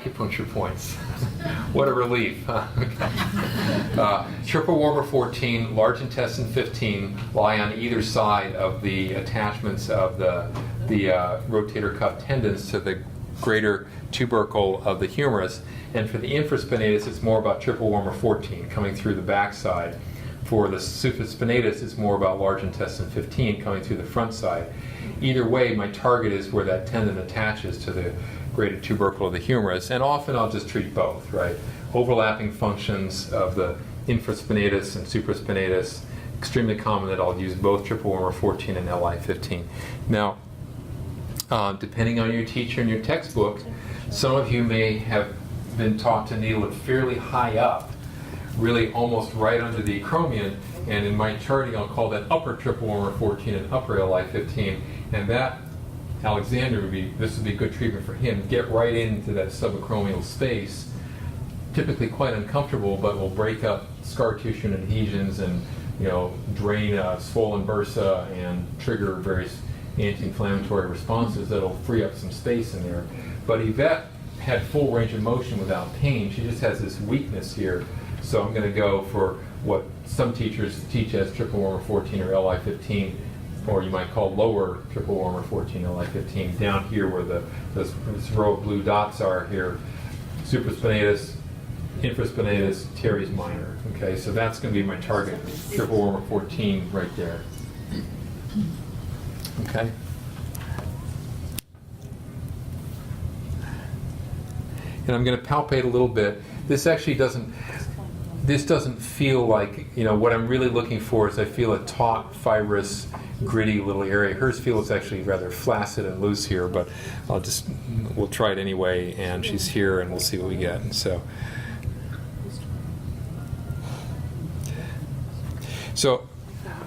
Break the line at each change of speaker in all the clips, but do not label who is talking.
acupuncture points. What a relief. Triple warmer 14, large intestine 15 lie on either side of the attachments of the rotator cuff tendons to the greater tubercle of the humerus. And for the infraspinatus, it's more about triple warmer 14 coming through the backside. For the supraspinatus, it's more about large intestine 15 coming through the front side. Either way, my target is where that tendon attaches to the greater tubercle of the humerus, and often I'll just treat both, right? Overlapping functions of the infraspinatus and supraspinatus, extremely common that I'll use both triple warmer 14 and LI15. Now, depending on your teacher and your textbook, some of you may have been taught to needle it fairly high up, really almost right under the acromion, and in my charting I'll call that upper triple warmer 14 and upper LI15, and that Alexander this would be good treatment for him. Get right into that subacromial space, typically quite uncomfortable, but will break up scar tissue and adhesions and drain swollen bursa and trigger various anti-inflammatory responses that'll free up some space in there. But Yvette had full range of motion without pain. She just has this weakness here. So I'm going to go for what some teachers teach as triple warmer 14 or LI15, or you might call lower triple warmer 14 LI15, down here where this row of blue dots are here, supraspinatus, infraspinatus, teres minor. Okay, so that's going to be my target, triple warmer 14 right there. Okay. And I'm going to palpate a little bit. This actually doesn't feel like, what I'm really looking for is I feel a taut, fibrous, gritty little area. Hers feels actually rather flaccid and loose here, but we'll try it anyway, and she's here and we'll see what we get. And so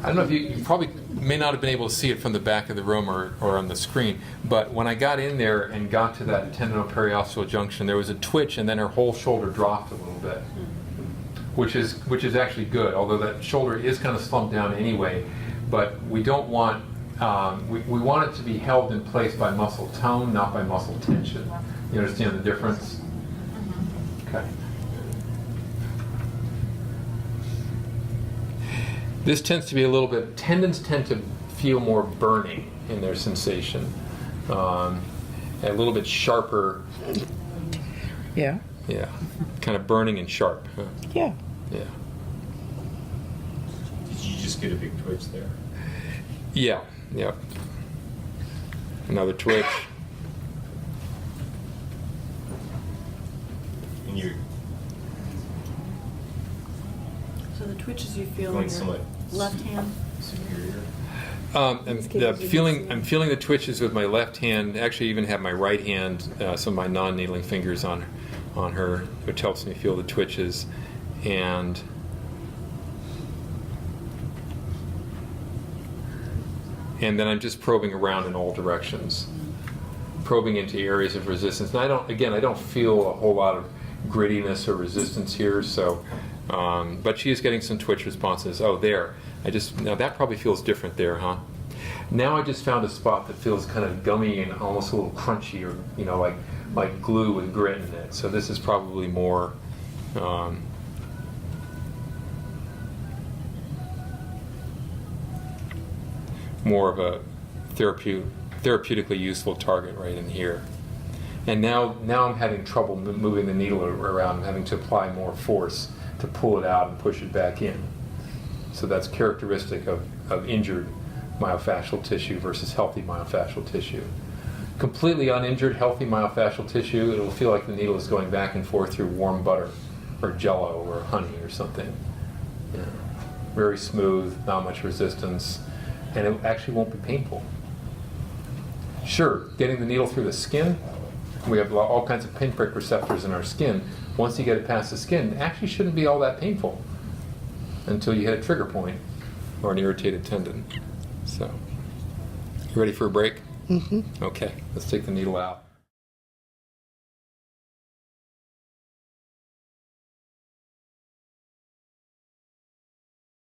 I don't know if you probably may not have been able to see it from the back of the room or on the screen, but when I got in there and got to that tendinoperiosseal junction, there was a twitch and then her whole shoulder dropped a little bit, which is actually good, although that shoulder is kind of slumped down anyway. But we don't want, we want it to be held in place by muscle tone, not by muscle tension. You understand the difference? Okay. This tends to be a little bit, tendons tend to feel more burning in their sensation, and a little bit sharper.
Yeah.
Yeah, kind of burning and sharp. Huh?
Yeah.
Yeah.
Did you just get a big twitch there?
Yeah, yeah. Another twitch.
And you're
So the twitches you feel
going
in
somewhat
your left hand?
superior.
I'm feeling the twitches with my left hand. Actually, even have my right hand, some of my non-needling fingers on her, which helps me feel the twitches. And then I'm just probing around in all directions, probing into areas of resistance. And I don't feel a whole lot of grittiness or resistance here. So, but she is getting some twitch responses. Oh, there. Now that probably feels different there, huh? Now I just found a spot that feels kind of gummy and almost a little crunchy, or like glue with grit in it. So this is probably more more of a therapeutically useful target right in here. And now I'm having trouble moving the needle around. I'm having to apply more force to pull it out and push it back in. So that's characteristic of injured myofascial tissue versus healthy myofascial tissue. Completely uninjured, healthy myofascial tissue, it'll feel like the needle is going back and forth through warm butter or jello or honey or something. Yeah. Very smooth, not much resistance, and it actually won't be painful. Sure, getting the needle through the skin, we have all kinds of pinprick receptors in our skin. Once you get it past the skin, it actually shouldn't be all that painful until you hit a trigger point or an irritated tendon. So, you ready for a break?
Mm-hmm.
Okay, let's take the needle out.